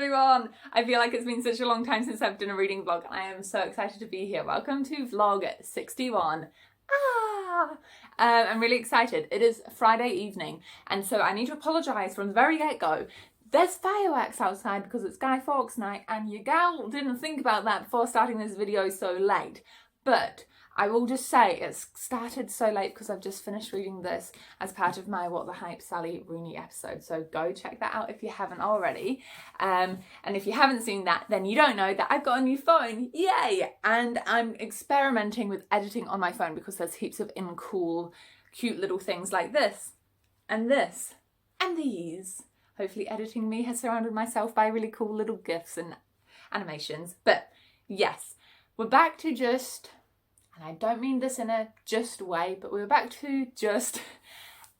everyone! I feel like it's been such a long time since I've done a reading vlog. I am so excited to be here. Welcome to Vlog⁶². I'm really excited. It is Friday evening, and so I need to apologise from the very get-go. There's fireworks outside because it's Guy Fawkes night, and your gal didn't think about that before starting this video so late. But I will just say it's started so late because I've just finished reading this as part of my What the Hype Sally Rooney episode. So go check that out if you haven't already. And if you haven't seen that, then you don't know that I've got a new phone. Yay! And I'm experimenting with editing on my phone because there's heaps of cool, cute little things like this and this and these. Hopefully editing me has surrounded myself by really cool little GIFs and animations. But yes, we're back to just... and I don't mean this in a just way, but we're back to just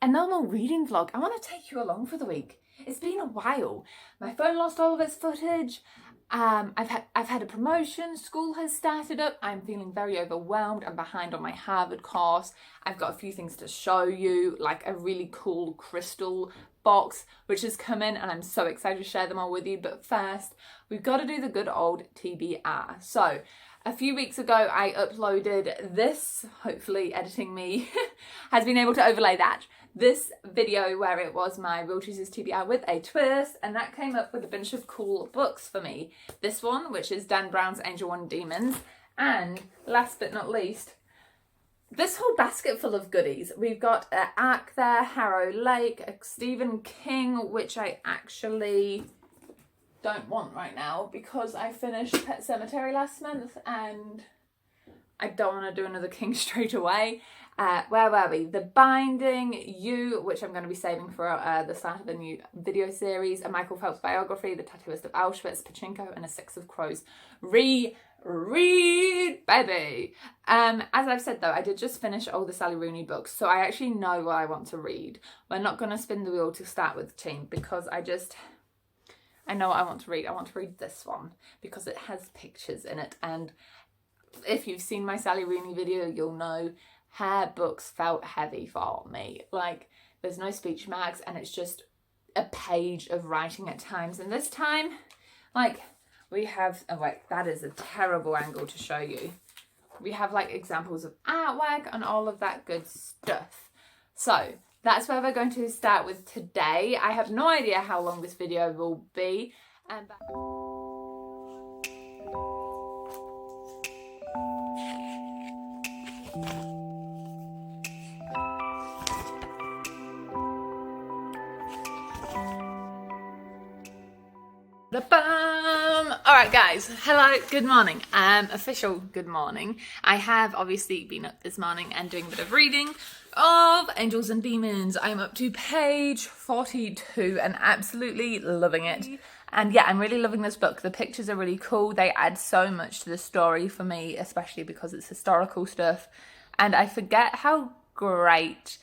a normal reading vlog. I want to take you along for the week. It's been a while. My phone lost all of its footage. I've had a promotion. School has started up. I'm feeling very overwhelmed. I'm behind on my Harvard course. I've got a few things to show you, like a really cool crystal box which has come in, and I'm so excited to share them all with you. But first, we've got to do the good old TBR. So a few weeks ago, I uploaded this, hopefully editing me has been able to overlay that, this video where it was my Real Chooses TBR with a twist, and that came up with a bunch of cool books for me. This one, which is Dan Brown's Angel One Demons, and last but not least, this whole basket full of goodies. We've got Ark there, Harrow Lake, a Stephen King, which I actually don't want right now because I finished Pet Sematary last month and I don't want to do another King straight away. Where were we? The Binding, You, which I'm going to be saving for the start of the new video series, a Michael Phelps biography, The Tattooist of Auschwitz, Pachinko, and a Six of Crows read, baby. As I've said though, I did just finish all the Sally Rooney books, so I actually know what I want to read. We're not going to spin the wheel to start with, team, because I know what I want to read. I want to read this one because it has pictures in it, and if you've seen my Sally Rooney video, you'll know her books felt heavy for me. Like, there's no speech marks and it's just a page of writing at times. And this time, like, we have, oh wait, that is a terrible angle to show you. We have like examples of artwork and all of that good stuff. So that's where we're going to start with today. I have no idea how long this video will be. Alright guys, hello, good morning. Official good morning. I have obviously been up this morning and doing a bit of reading of Angels and Demons. I'm up to page 42 and absolutely loving it. And yeah, I'm really loving this book. The pictures are really cool. They add so much to the story for me, especially because it's historical stuff. And I forget how great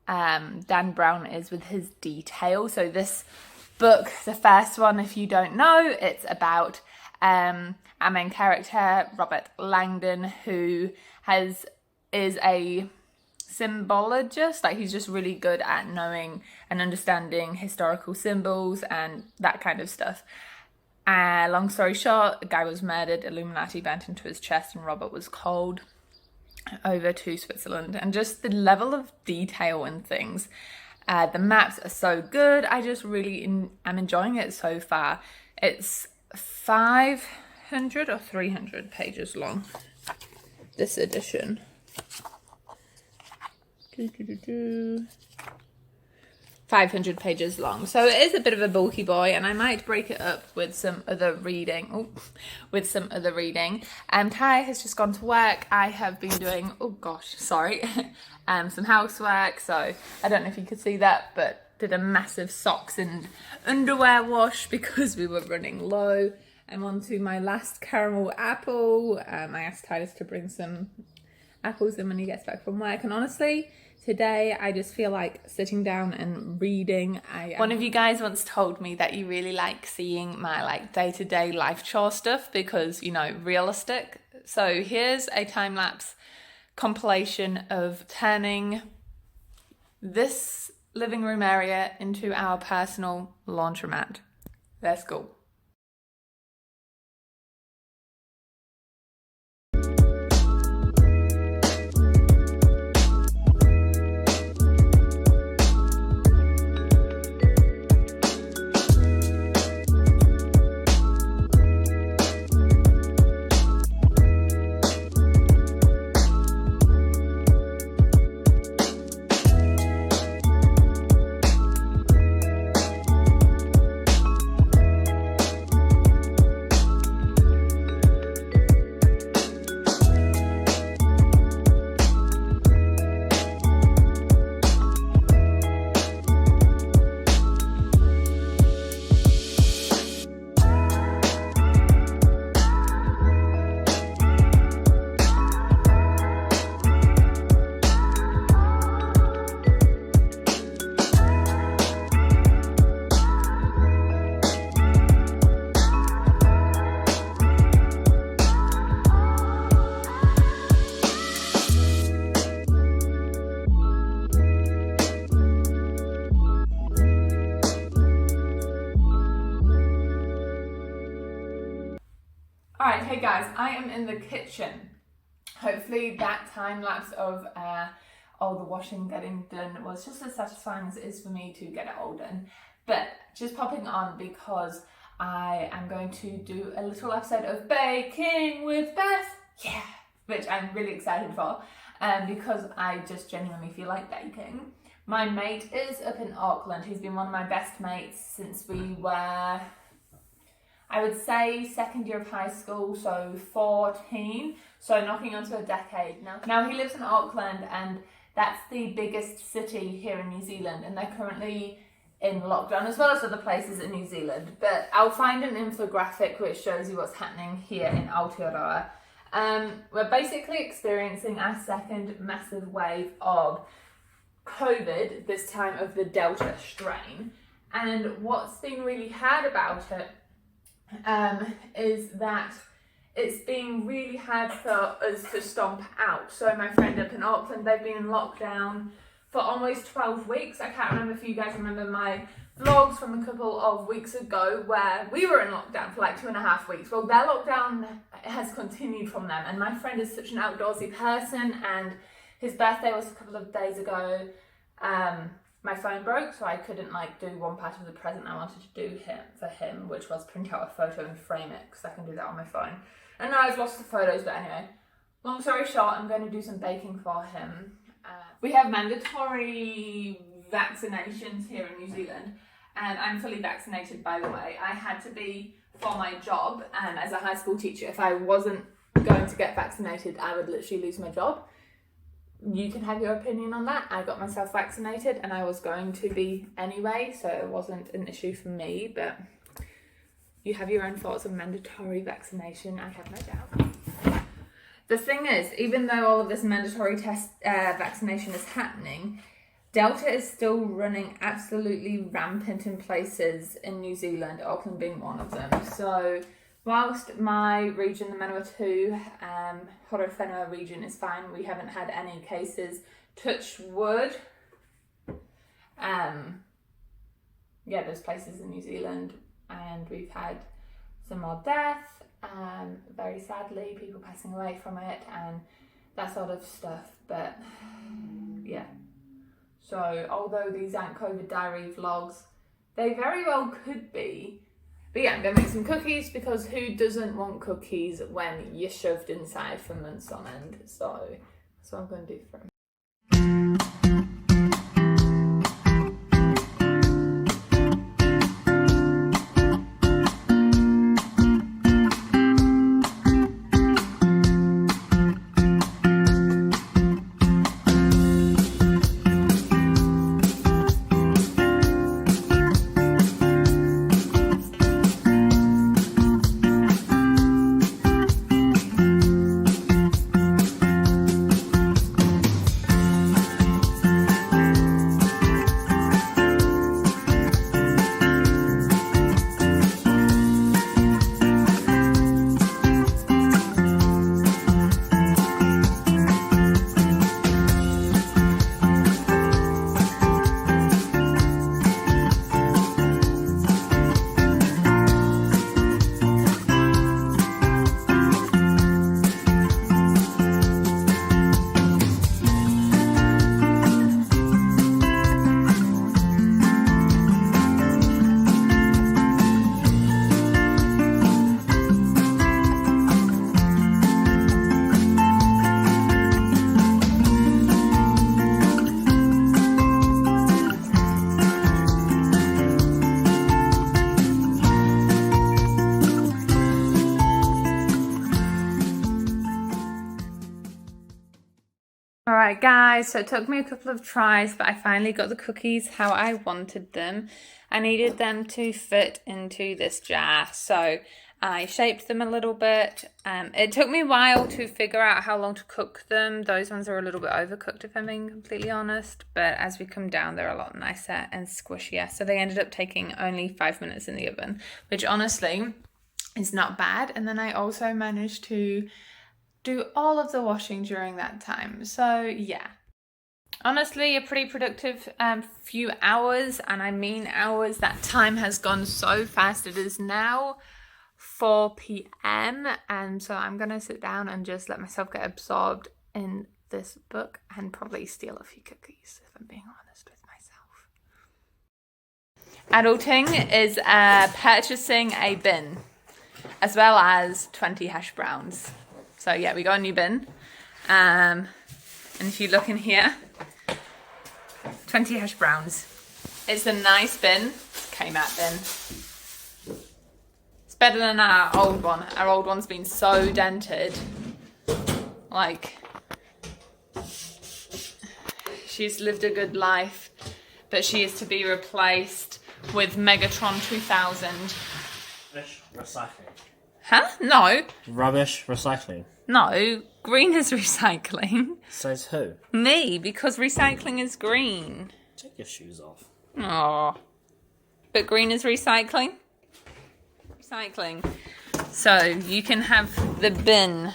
Dan Brown is with his detail. So this book, the first one, if you don't know, it's about our main character, Robert Langdon, who is a symbologist. Like, he's just really good at knowing and understanding historical symbols and that kind of stuff. Long story short, a guy was murdered, Illuminati bent into his chest, and Robert was called over to Switzerland. And just the level of detail and things. The maps are so good. I just really am enjoying it so far. It's 500 or 300 pages long, this edition. 500 pages long, so it is a bit of a bulky boy, and I might break it up with some other reading. Ty has just gone to work. I have been doing, some housework, so I don't know if you could see that, but did a massive socks and underwear wash because we were running low. I'm on to my last caramel apple. I asked Titus to bring some apples in when he gets back from work, and honestly, today I just feel like sitting down and reading. One of you guys once told me that you really like seeing my like day-to-day life chore stuff because, you know, realistic. So here's a time-lapse compilation of turning this living room area into our personal laundromat. Let's go. Alright, hey guys, I am in the kitchen. Hopefully that time lapse of all the washing getting done was just as satisfying as it is for me to get it all done. But just popping on because I am going to do a little episode of Baking with Beth, yeah, which I'm really excited for because I just genuinely feel like baking. My mate is up in Auckland. He's been one of my best mates since we were, I would say, second year of high school, so 14, so knocking onto a decade now. Now he lives in Auckland, and that's the biggest city here in New Zealand, and they're currently in lockdown as well as other places in New Zealand. But I'll find an infographic which shows you what's happening here in Aotearoa. We're basically experiencing our second massive wave of COVID, this time of the Delta strain. And what's been really hard about it is that it's been really hard for us to stomp out. So my friend up in Auckland, they've been in lockdown for almost 12 weeks. I can't remember if you guys remember my vlogs from a couple of weeks ago where we were in lockdown for like 2.5 weeks. Well, their lockdown has continued from them, and my friend is such an outdoorsy person, and his birthday was a couple of days ago. My phone broke, so I couldn't like do one part of the present I wanted to do for him, which was print out a photo and frame it, because I can do that on my phone. And now I've lost the photos, but anyway, long story short, I'm going to do some baking for him. We have mandatory vaccinations here in New Zealand, and I'm fully vaccinated, by the way. I had to be for my job, and as a high school teacher, if I wasn't going to get vaccinated, I would literally lose my job. You can have your opinion on that. I got myself vaccinated, and I was going to be anyway, so it wasn't an issue for me, but you have your own thoughts on mandatory vaccination, I have no doubt. The thing is, even though all of this mandatory vaccination is happening, Delta is still running absolutely rampant in places in New Zealand, Auckland being one of them. So whilst my region, the Manawatu, Horowhenua region is fine, we haven't had any cases, touch wood. Yeah, there's places in New Zealand, and we've had some more death, very sadly, people passing away from it and that sort of stuff. But yeah, so although these aren't COVID diary vlogs, they very well could be. But yeah, I'm going to make some cookies, because who doesn't want cookies when you're shoved inside for months on end? So that's what I'm going to do for him. Alright guys, so it took me a couple of tries, but I finally got the cookies how I wanted them. I needed them to fit into this jar, so I shaped them a little bit. It took me a while to figure out how long to cook them. Those ones are a little bit overcooked, if I'm being completely honest, but as we come down, they're a lot nicer and squishier. So they ended up taking only 5 minutes in the oven, which honestly is not bad. And then I also managed to do all of the washing during that time. So yeah, honestly a pretty productive few hours, and I mean hours. That time has gone so fast. It is now 4 p.m. and so I'm gonna sit down and just let myself get absorbed in this book and probably steal a few cookies, if I'm being honest with myself. Adulting is purchasing a bin as well as 20 hash browns. So yeah, we got a new bin. And if you look in here, 20 hash browns. It's a nice bin. Kmart bin. It's better than our old one. Our old one's been so dented. Like, she's lived a good life, but she is to be replaced with Megatron 2000. Rubbish recycling. Huh? No. Rubbish recycling. No. Green is recycling. Says who? Me, because recycling is green. Take your shoes off. Oh. But green is recycling? Recycling. So you can have the bin.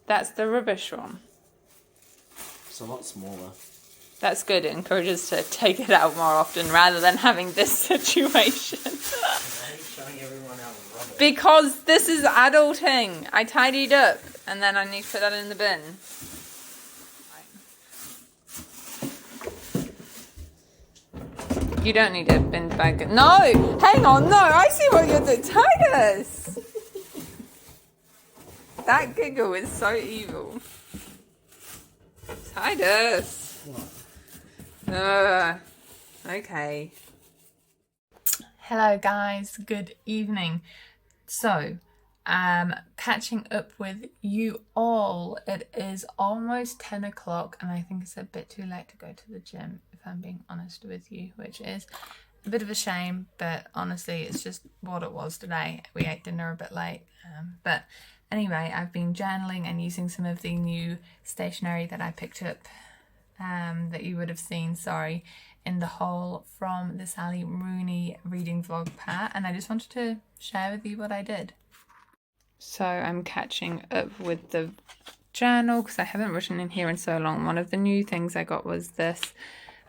That's the rubbish one. It's a lot smaller. That's good. It encourages to take it out more often rather than having this situation. Showing everyone out rubbish. Because this is adulting. I tidied up and then I need to put that in the bin. You don't need a bin bag. No! Hang on, no! I see what you're doing. Titus! That giggle is so evil. Titus! What? Okay. Hello guys, good evening. So, catching up with you all. It is almost 10 o'clock and I think it's a bit too late to go to the gym, if I'm being honest with you, which is a bit of a shame, but honestly it's just what it was today. We ate dinner a bit late, but anyway, I've been journaling and using some of the new stationery that I picked up, that you would have seen, in the haul from the Sally Rooney reading vlog part, and I just wanted to share with you what I did. So I'm catching up with the journal because I haven't written in here in so long. One of the new things I got was this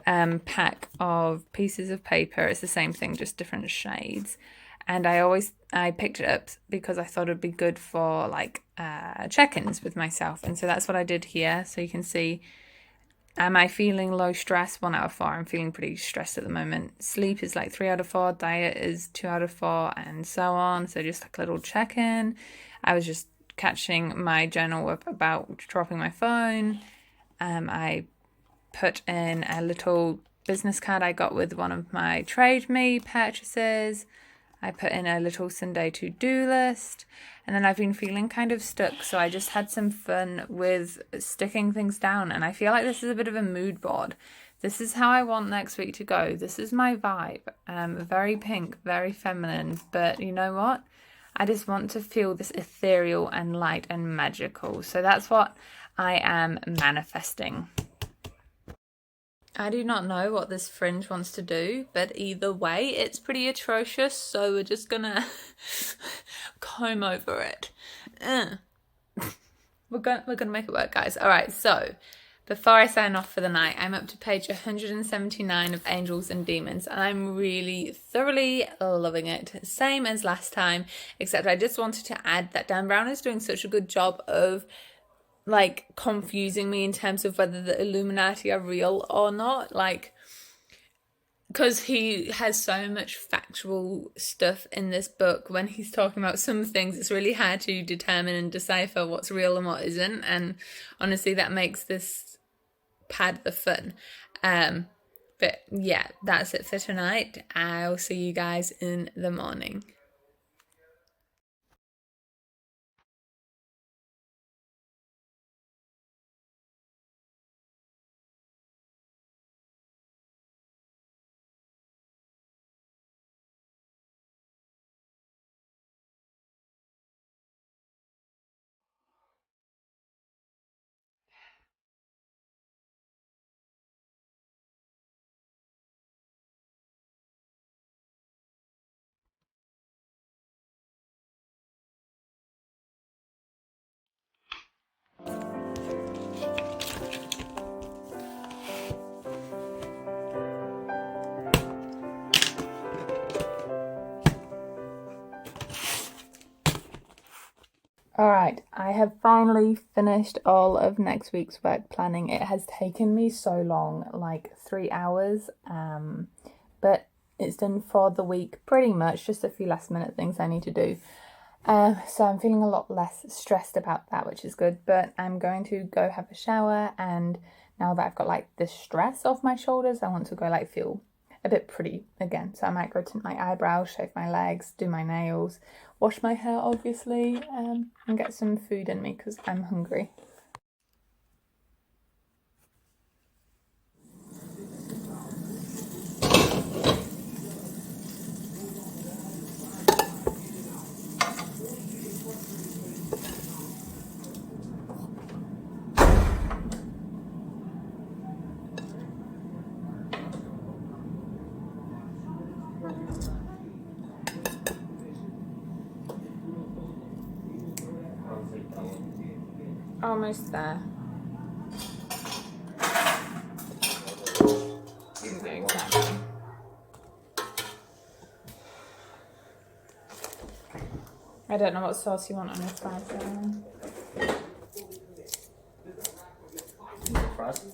pack of pieces of paper. It's the same thing, just different shades. And I picked it up because I thought it'd be good for like check-ins with myself. And so that's what I did here. So you can see, am I feeling low stress? 1 out of 4. I'm feeling pretty stressed at the moment. Sleep is like 3 out of 4. Diet is 2 out of 4 and so on. So just like a little check-in. I was just catching my journal up about dropping my phone. I put in a little business card I got with one of my Trade Me purchases. I put in a little Sunday to-do list, and then I've been feeling kind of stuck, so I just had some fun with sticking things down, and I feel like this is a bit of a mood board. This is how I want next week to go. This is my vibe. Very pink, very feminine, but you know what? I just want to feel this ethereal and light and magical, so that's what I am manifesting. I do not know what this fringe wants to do, but either way, it's pretty atrocious, so we're just gonna comb over it. We're gonna make it work, guys. All right, so before I sign off for the night, I'm up to page 179 of Angels and Demons, and I'm really thoroughly loving it. Same as last time, except I just wanted to add that Dan Brown is doing such a good job of like confusing me in terms of whether the Illuminati are real or not, like, because he has so much factual stuff in this book. When he's talking about some things, it's really hard to determine and decipher what's real and what isn't, and honestly that makes this pad the fun. But yeah, that's it for tonight. I'll see you guys in the morning. Alright, I have finally finished all of next week's work planning. It has taken me so long, like 3 hours, but it's done for the week pretty much, just a few last minute things I need to do. So I'm feeling a lot less stressed about that, which is good, but I'm going to go have a shower, and now that I've got like this stress off my shoulders, I want to go like feel a bit pretty again. So I might go tint my eyebrows, shave my legs, do my nails, wash my hair obviously, and get some food in me because I'm hungry. Almost there. Okay, exactly. I don't know what sauce you want on your fries, darling. Fries?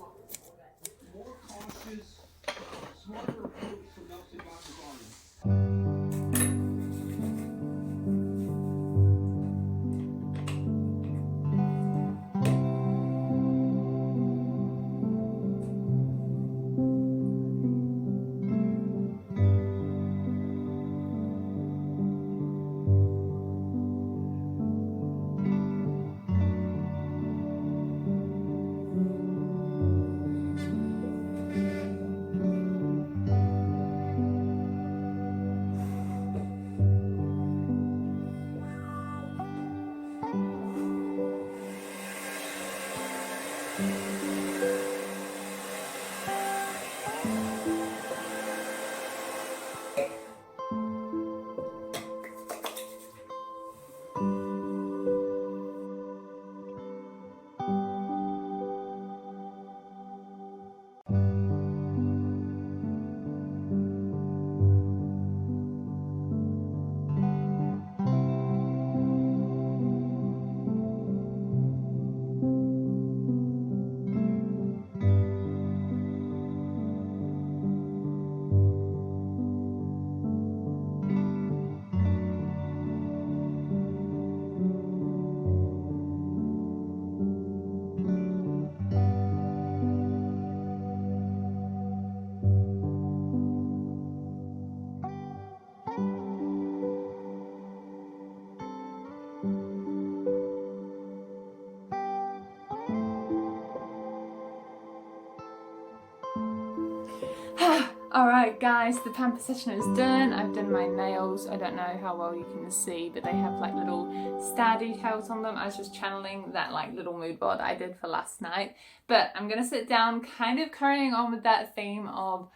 Alright guys, the pamper session is done. I've done my nails. I don't know how well you can see, but they have like little star details on them. I was just channeling that like little mood board I did for last night. But I'm gonna sit down, kind of carrying on with that theme of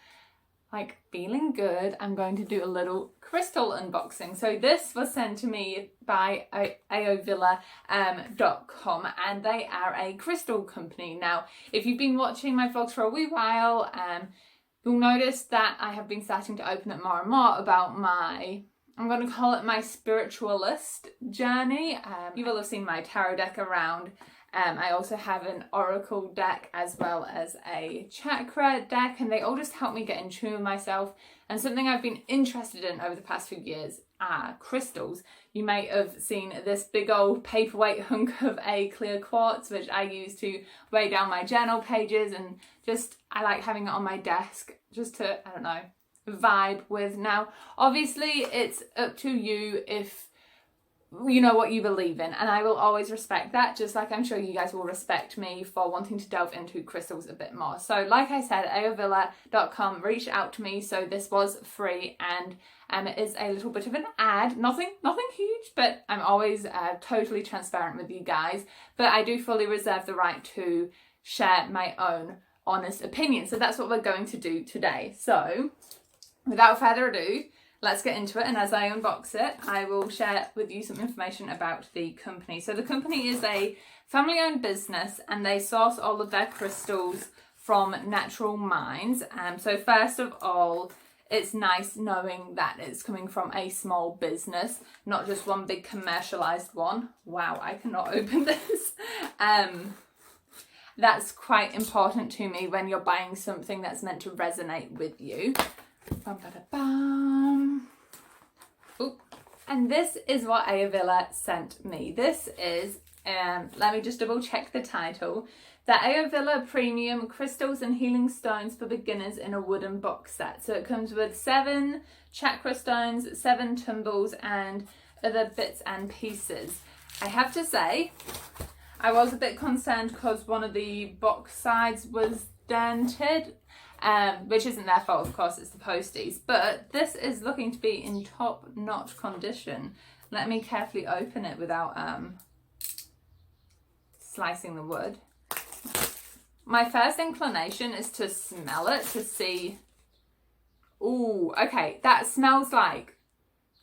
like feeling good. I'm going to do a little crystal unboxing. So this was sent to me by aovilla.com, and they are a crystal company. Now, if you've been watching my vlogs for a wee while, you'll notice that I have been starting to open up more and more about my, I'm going to call it my spiritualist journey. You will have seen my tarot deck around. I also have an oracle deck as well as a chakra deck, and they all just help me get in tune with myself. And something I've been interested in over the past few years are crystals. You may have seen this big old paperweight hunk of a clear quartz, which I use to weigh down my journal pages, and just I like having it on my desk just to, I don't know, vibe with. Now, obviously it's up to you if you know what you believe in, and I will always respect that, just like I'm sure you guys will respect me for wanting to delve into crystals a bit more. So like I said, aovilla.com reached out to me, so this was free, and it is a little bit of an ad, nothing huge, but I'm always totally transparent with you guys, but I do fully reserve the right to share my own honest opinion. So that's what we're going to do today. So without further ado, let's get into it, and as I unbox it, I will share with you some information about the company. So the company is a family-owned business, and they source all of their crystals from natural mines. So first of all, it's nice knowing that it's coming from a small business, not just one big commercialized one. Wow, I cannot open this. That's quite important to me when you're buying something that's meant to resonate with you. Bum, ba, da, bum. Ooh. And this is what Ayurvilla sent me. This is, let me just double check the title. The Ayurvilla Premium Crystals and Healing Stones for Beginners in a Wooden Box Set. So it comes with 7 chakra stones, 7 tumbles, and other bits and pieces. I have to say, I was a bit concerned because one of the box sides was dented. Which isn't their fault, of course, it's the posties, but this is looking to be in top-notch condition. Let me carefully open it without slicing the wood. My first inclination is to smell it to see. Ooh, okay, that smells like,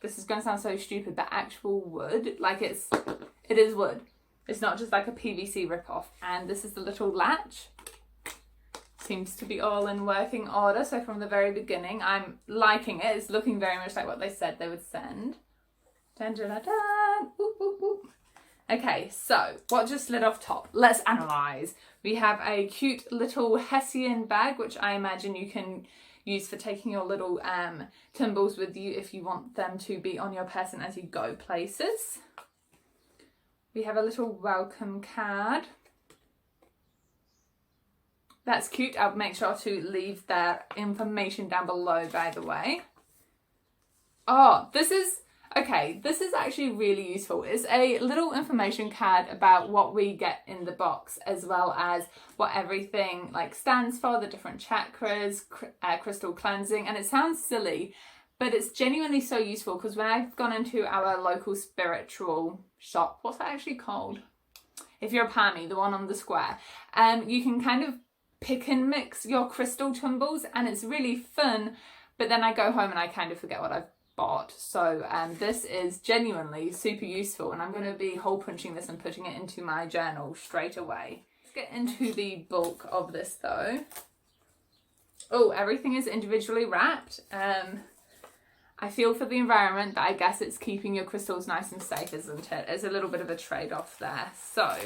this is going to sound so stupid, but actual wood. Like it is wood. It's not just like a PVC rip-off. And this is the little latch. Seems to be all in working order. So from the very beginning, I'm liking it. It's looking very much like what they said they would send. Dun, dun, dun, dun. Boop, boop, boop. Okay, so what just slid off top? Let's analyze. We have a cute little Hessian bag, which I imagine you can use for taking your little tumbles with you if you want them to be on your person as you go places. We have a little welcome card. That's cute. I'll make sure to leave their information down below, by the way. Oh, this is actually really useful. It's a little information card about what we get in the box, as well as what everything like stands for, the different chakras, crystal cleansing. And it sounds silly, but it's genuinely so useful because when I've gone into our local spiritual shop, what's that actually called? If you're a Palmy, the one on the square, you can kind of pick and mix your crystal tumbles and it's really fun, but then I go home and I kind of forget what I've bought. So this is genuinely super useful and I'm going to be hole punching this and putting it into my journal straight away. Let's get into the bulk of this though. Oh, everything is individually wrapped. I feel for the environment that I guess it's keeping your crystals nice and safe, isn't it? There's a little bit of a trade-off there. So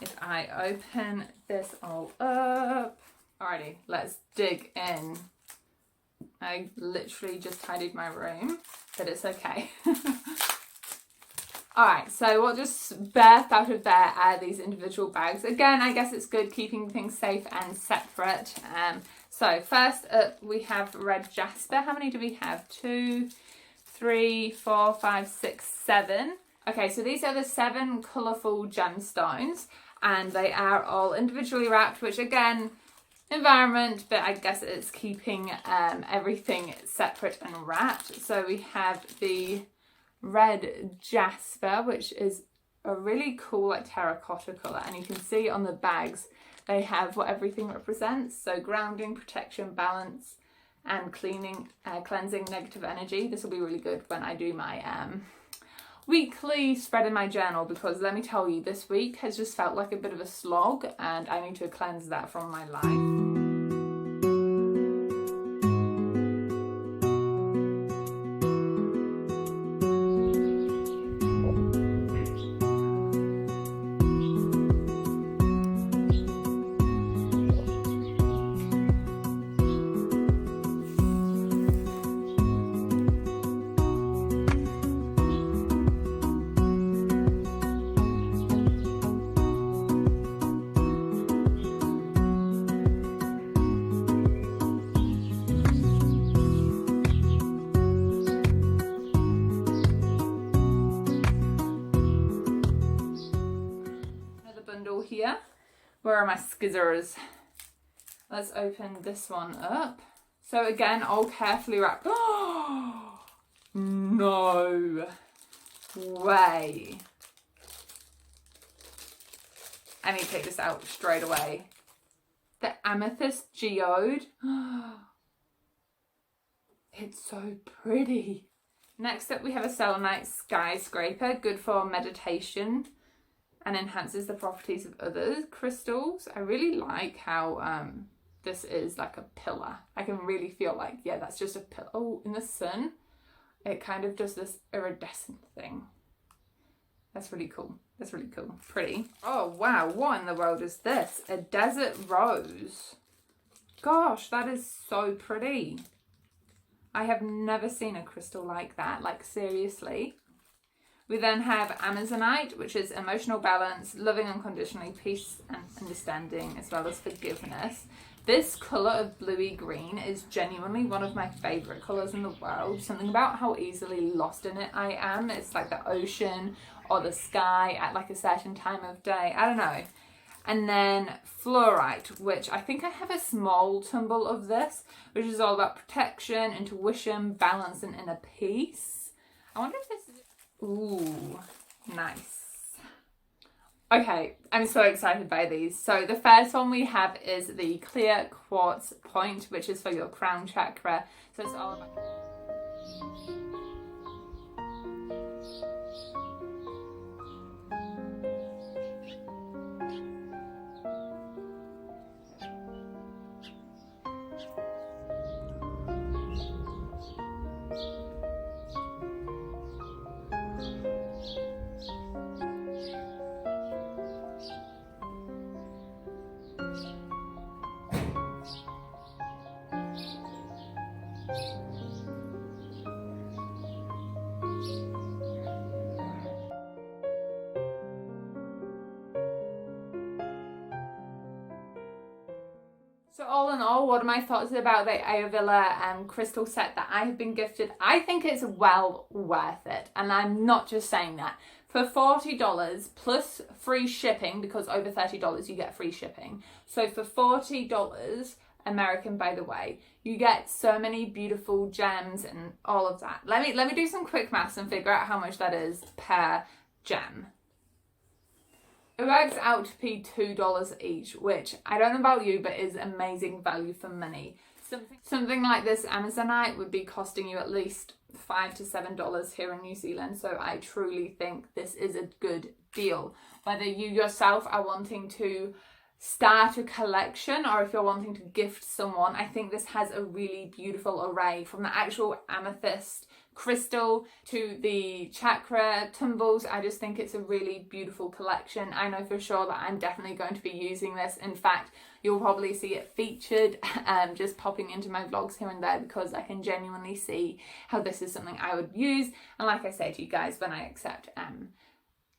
if I open this all up, alrighty, let's dig in. I literally just tidied my room, but it's okay. Alright, so what just birthed out of there are these individual bags. Again, I guess it's good keeping things safe and separate. So first up we have red jasper. How many do we have? 2, 3, 4, 5, 6, 7. Okay, so these are the 7 colourful gemstones. And they are all individually wrapped, which again, environment, but I guess it's keeping everything separate and wrapped. So we have the red jasper, which is a really cool like terracotta colour, and you can see on the bags they have what everything represents. So grounding, protection, balance, and cleansing negative energy. This will be really good when I do my weekly spread in my journal, because let me tell you, this week has just felt like a bit of a slog and I need to cleanse that from my life. Here, where are my scissors? Let's open this one up. So again, all carefully wrapped. Oh, no way. I need to take this out straight away. The amethyst geode. It's so pretty. Next up we have a Selenite Skyscraper, good for meditation and enhances the properties of other crystals. I really like how this is like a pillar. I can really feel like, yeah, that's just a pillar. Oh, in the sun, it kind of does this iridescent thing. That's really cool. That's really cool. Pretty. Oh, wow. What in the world is this? A desert rose. Gosh, that is so pretty. I have never seen a crystal like that. Like, seriously. We then have Amazonite, which is emotional balance, loving unconditionally, peace and understanding, as well as forgiveness. This colour of bluey green is genuinely one of my favourite colours in the world. Something about how easily lost in it I am. It's like the ocean or the sky at like a certain time of day. I don't know. And then Fluorite, which I think I have a small tumble of this, which is all about protection, intuition, balance and inner peace. I wonder if this is... Ooh, nice. Okay, I'm so excited by these. So the first one we have is the clear quartz point, which is for your crown chakra. So it's all about... So all in all, what are my thoughts about the Ayurveda crystal set that I have been gifted? I think it's well worth it. And I'm not just saying that. For $40 plus free shipping, because over $30 you get free shipping. So for $40, American by the way, you get so many beautiful gems and all of that. Let me do some quick maths and figure out how much that is per gem. It works out to be $2 each, which I don't know about you, but is amazing value for money. Something like this Amazonite would be costing you at least $5 to $7 here in New Zealand. So I truly think this is a good deal. Whether you yourself are wanting to start a collection or if you're wanting to gift someone, I think this has a really beautiful array, from the actual amethyst crystal to the chakra tumbles. I just think it's a really beautiful collection. I know for sure that I'm definitely going to be using this. In fact, you'll probably see it featured just popping into my vlogs here and there, because I can genuinely see how this is something I would use. And like I say to you guys, when I accept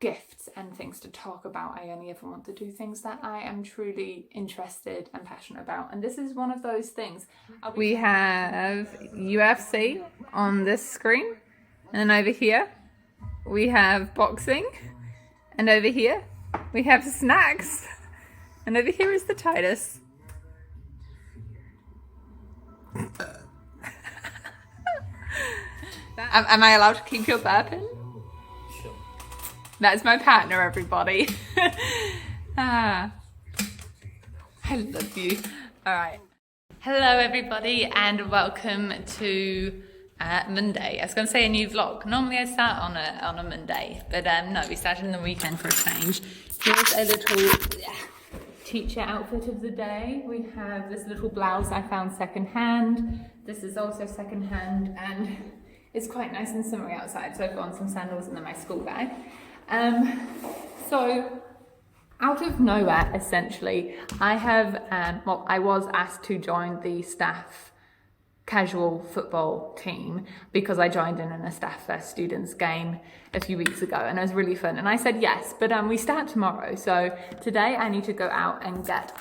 gifts and things to talk about, I only ever want to do things that I am truly interested and passionate about, and this is one of those things. We have UFC on this screen, and then over here we have boxing, and over here we have snacks, and over here is the Titus. Am I allowed to keep your burping? That's my partner, everybody. I love you. All right. Hello, everybody, and welcome to Monday. I was going to say a new vlog. Normally I start on a Monday, but no, we started on the weekend for a change. Here's a little teacher outfit of the day. We have this little blouse I found secondhand. This is also secondhand, and it's quite nice and summery outside, so I've got on some sandals and then my school bag. So out of nowhere, essentially, I have, I was asked to join the staff casual football team because I joined in a staff first students game a few weeks ago, and it was really fun. And I said yes, but we start tomorrow. So today I need to go out and get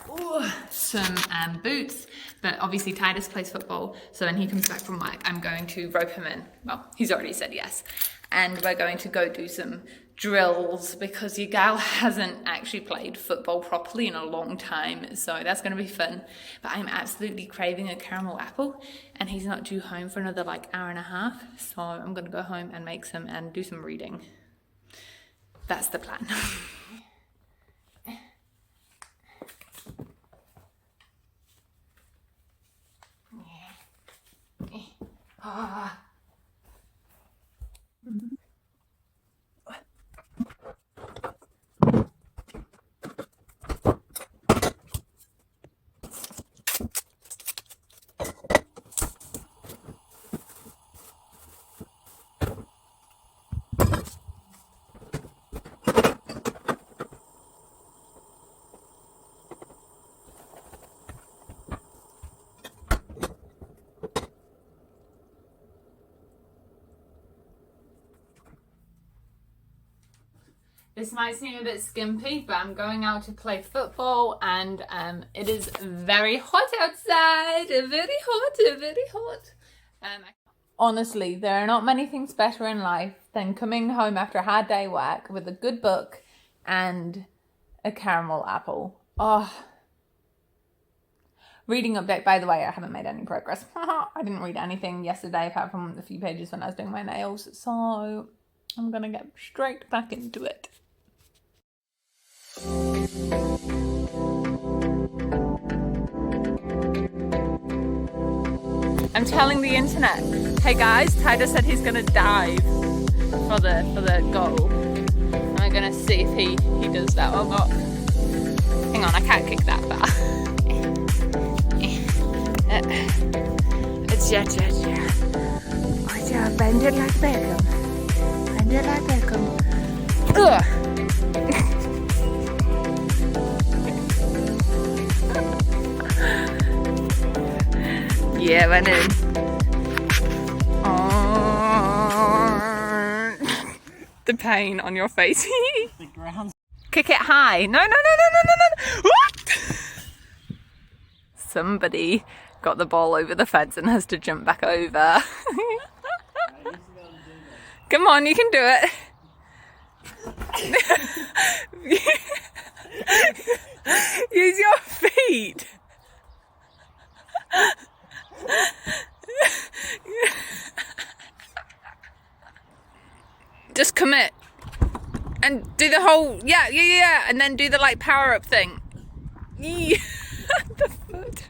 some boots. But obviously Titus plays football, so when he comes back from work, I'm going to rope him in. Well, he's already said yes. And we're going to go do some drills because your gal hasn't actually played football properly in a long time, so that's going to be fun. But I'm absolutely craving a caramel apple, and he's not due home for another like hour and a half, so I'm going to go home and make some and do some reading. That's the plan. This might seem a bit skimpy, but I'm going out to play football and it is very hot outside. Very hot. Honestly, there are not many things better in life than coming home after a hard day work with a good book and a caramel apple. Oh. Reading update, by the way, I haven't made any progress. I didn't read anything yesterday apart from a few pages when I was doing my nails, so I'm gonna get straight back into it. I'm telling the internet, hey guys, Tyler said he's gonna dive for the goal. And I'm gonna see if he does that or not. Hang on, I can't kick that far. Yeah. Oh yeah, bend it like Beckham. Bend it like Beckham. Ugh. Yeah, went in. Oh, the pain on your face. The ground. Kick it high. No. What? Somebody got the ball over the fence and has to jump back over. Come on, you can do it. Use your feet. Just commit and do the whole yeah, and then do the like power up thing. Yeah. The foot.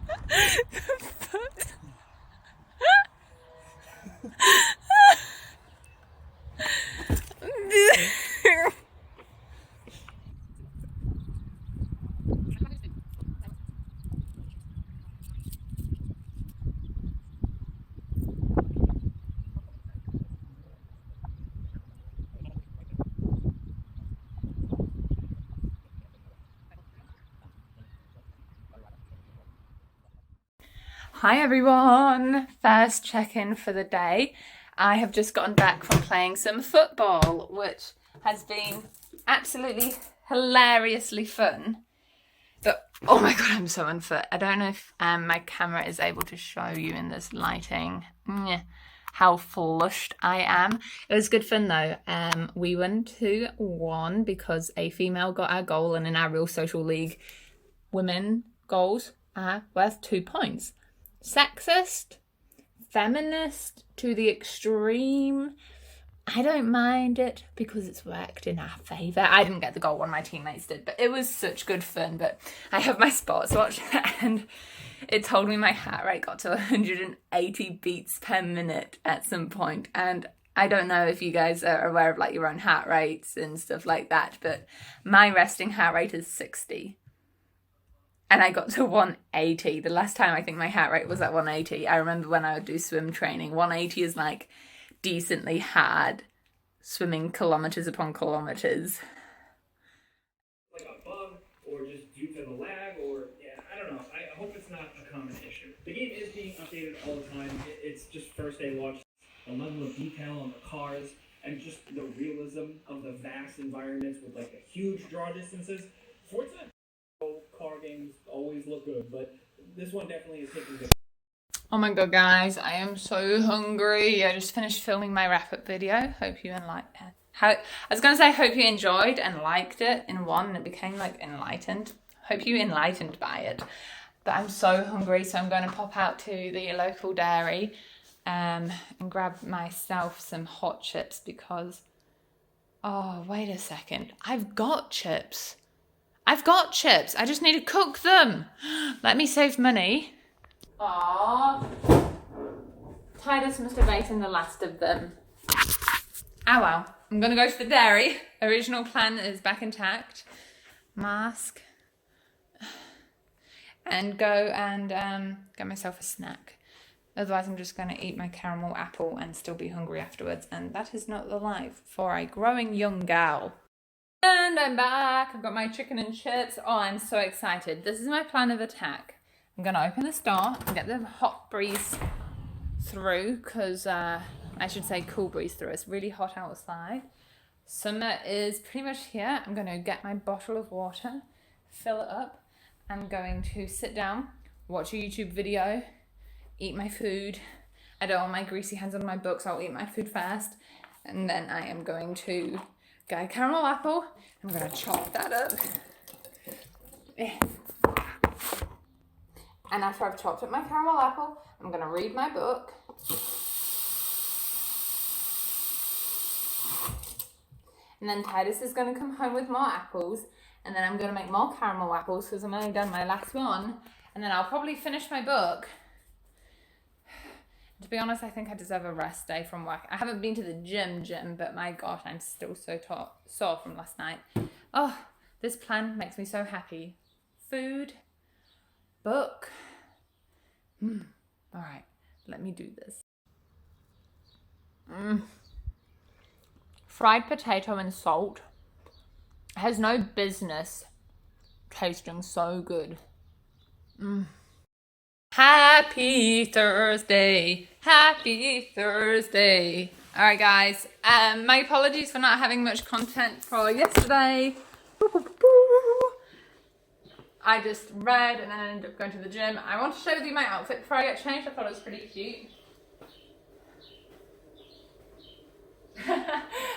Hi everyone! First check-in for the day. I have just gotten back from playing some football, which has been absolutely hilariously fun. But, oh my god, I'm so unfit. I don't know if my camera is able to show you in this lighting how flushed I am. It was good fun though. We won 2-1 because a female got our goal, and in our real social league, women goals are worth 2 points. Sexist, feminist to the extreme. I don't mind it because it's worked in our favour. I didn't get the goal, one of my teammates did, but it was such good fun. But I have my sports watch and it told me my heart rate got to 180 beats per minute at some point. And I don't know if you guys are aware of like your own heart rates and stuff like that, but my resting heart rate is 60. And I got to 180. The last time I think my heart rate was at 180. I remember when I would do swim training, 180 is like decently hard swimming kilometers upon kilometers. Like a bug or just due to the lag or, I don't know. I hope it's not a common issue. The game is being updated all the time. It's just first day watch. The level of detail on the cars and just the realism of the vast environments with like the huge draw distances. Forza car games always look good, but this one definitely is taking the... Oh my god, guys, I am so hungry. I just finished filming my wrap-up video. Hope you hope you enjoyed and liked it in one, and it became like enlightened. Hope you enlightened by it. But I'm so hungry, so I'm going to pop out to the local dairy and grab myself some hot chips because... Oh, wait a second. I've got chips. I just need to cook them. Let me save money. Aww. Titus must have eaten the last of them. Oh well. I'm going to go to the dairy. Original plan is back intact. Mask. And go and get myself a snack. Otherwise I'm just going to eat my caramel apple and still be hungry afterwards. And that is not the life for a growing young gal. And I'm back. I've got my chicken and chips. Oh, I'm so excited. This is my plan of attack. I'm going to open the door and get the hot breeze through because, I should say cool breeze through. It's really hot outside. Summer is pretty much here. I'm going to get my bottle of water, fill it up. I'm going to sit down, watch a YouTube video, eat my food. I don't want my greasy hands on my book, so I'll eat my food first. And then I am going to get a caramel apple. I'm going to chop that up. And after I've chopped up my caramel apple, I'm going to read my book. And then Titus is going to come home with more apples. And then I'm going to make more caramel apples because I'm only done my last one. And then I'll probably finish my book. To be honest, I think I deserve a rest day from work. I haven't been to the gym, but my gosh, I'm still so sore from last night. Oh, this plan makes me so happy. Food, book. All right, let me do this. Fried potato and salt has no business tasting so good. Happy Thursday. Happy Thursday. All right, guys. My apologies for not having much content for yesterday. I just read and then ended up going to the gym. I want to show you my outfit before I get changed. I thought it was pretty cute.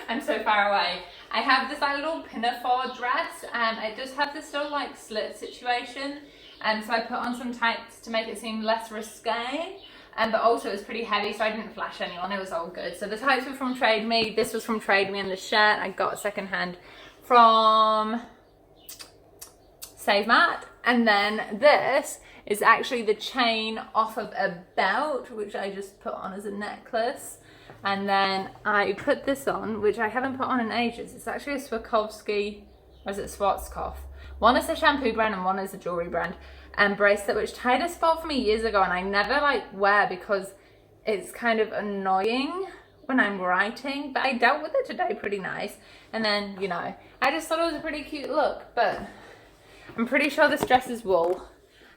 I'm so far away. I have this like little pinafore dress and it does have this little like slit situation, and so I put on some tights to make it seem less risque, but also it was pretty heavy, so I didn't flash anyone. It was all good. So the tights were from Trade Me, this was from Trade Me, and the shirt I got second hand from Save Mart. And then this is actually the chain off of a belt, which I just put on as a necklace. And then I put this on, which I haven't put on in ages. It's actually a Swarovski, or is it Schwarzkopf? One is a shampoo brand and one is a jewelry brand. And bracelet, which Titus bought for me years ago, and I never like wear because it's kind of annoying when I'm writing. But I dealt with it today pretty nice. And then, you know, I just thought it was a pretty cute look. But I'm pretty sure this dress is wool.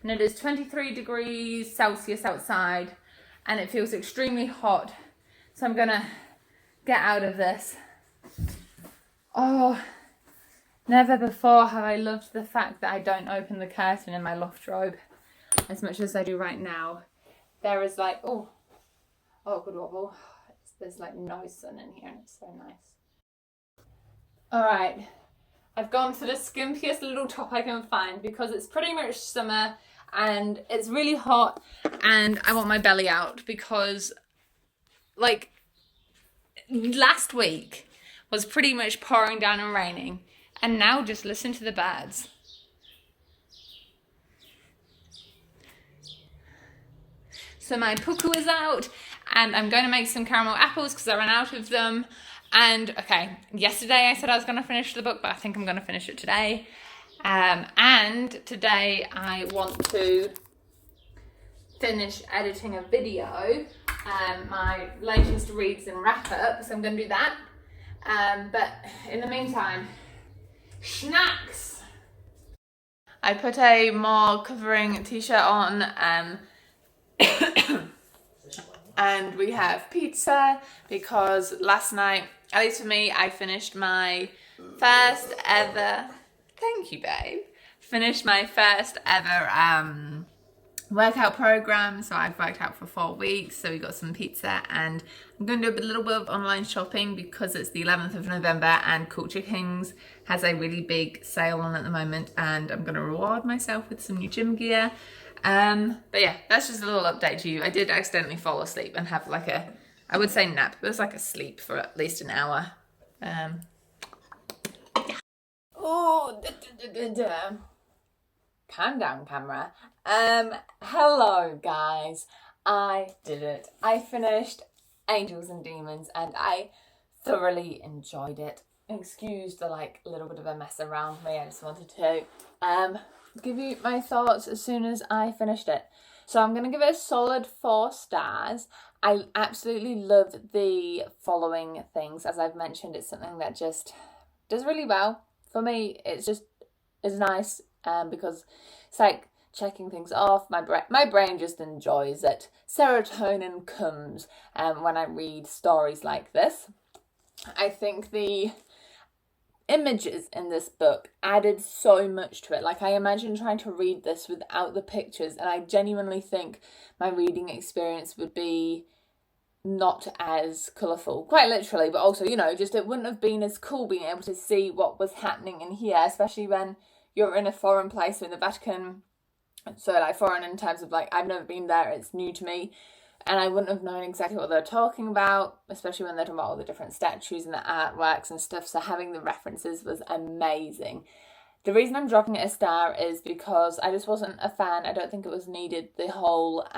And it is 23 degrees Celsius outside. And it feels extremely hot. So I'm gonna get out of this. Oh, never before have I loved the fact that I don't open the curtain in my loft robe as much as I do right now. There is like, oh, good wobble. There's like no sun in here and it's so nice. All right, I've gone for the skimpiest little top I can find because it's pretty much summer and it's really hot and I want my belly out because like last week was pretty much pouring down and raining, and now just listen to the birds. So my puku is out and I'm going to make some caramel apples because I ran out of them. And okay, yesterday I said I was going to finish the book, but I think I'm going to finish it today. And today I want to finish editing a video, my latest reads and wrap up, so I'm going to do that. But in the meantime, snacks. I put a more covering t-shirt on, and we have pizza because last night, at least for me, I finished my first ever, thank you babe, finished my first ever workout program. So I've worked out for 4 weeks, so we got some pizza and I'm going to do a little bit of online shopping because it's the 11th of November and Culture Kings has a really big sale on at the moment, and I'm going to reward myself with some new gym gear. But yeah, that's just a little update to you. I did accidentally fall asleep and have like a, I would say nap, but it was like a sleep for at least an hour. Yeah. Oh, calm down, camera. Hello guys, I did it. I finished Angels and Demons and I thoroughly enjoyed it. Excuse the like little bit of a mess around me. I just wanted to give you my thoughts as soon as I finished it. So I'm going to give it a solid 4 stars. I absolutely love the following things. As I've mentioned, it's something that just does really well. For me, it's nice because it's like checking things off. My brain just enjoys it. Serotonin comes when I read stories like this. I think the images in this book added so much to it. Like, I imagine trying to read this without the pictures, and I genuinely think my reading experience would be not as colourful, quite literally, but also, you know, just it wouldn't have been as cool being able to see what was happening in here, especially when you're in a foreign place, in the Vatican. So, like, foreign in terms of, like, I've never been there, it's new to me, and I wouldn't have known exactly what they're talking about, especially when they're talking about all the different statues and the artworks and stuff. So having the references was amazing. The reason I'm dropping it a star is because I just wasn't a fan. I don't think it was needed. The whole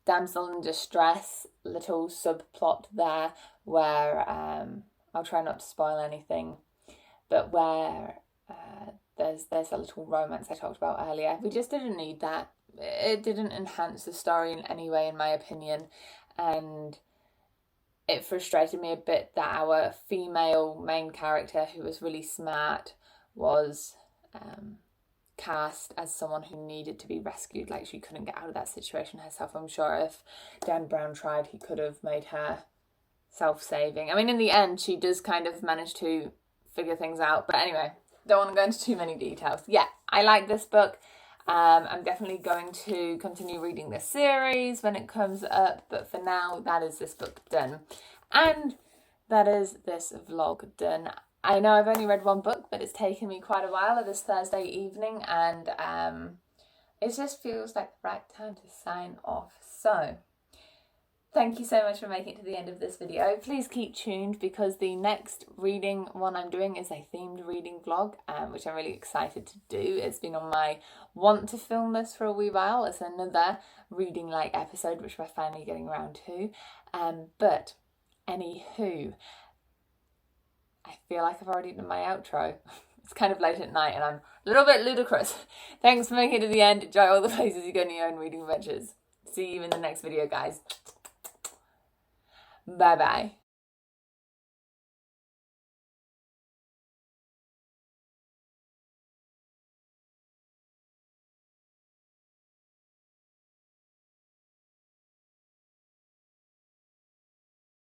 damsel in distress little subplot there, where I'll try not to spoil anything, but where there's a little romance I talked about earlier. We just didn't need that. It didn't enhance the story in any way, in my opinion, and it frustrated me a bit that our female main character, who was really smart, was cast as someone who needed to be rescued. Like, she couldn't get out of that situation herself. I'm sure if Dan Brown tried, he could have made her self-saving. I mean, in the end, she does kind of manage to figure things out. But anyway, don't want to go into too many details. Yeah, I like this book. I'm definitely going to continue reading this series when it comes up, but for now, that is this book done. And that is this vlog done. I know I've only read one book, but it's taken me quite a while this Thursday evening, and it just feels like the right time to sign off. So, thank you so much for making it to the end of this video. Please keep tuned, because the next reading one I'm doing is a themed reading vlog, which I'm really excited to do. It's been on my want to film this for a wee while. It's another reading like episode, which we're finally getting around to. But anywho, I feel like I've already done my outro. It's kind of late at night and I'm a little bit ludicrous. Thanks for making it to the end. Enjoy all the places you go in your own reading adventures. See you in the next video, guys. Bye bye.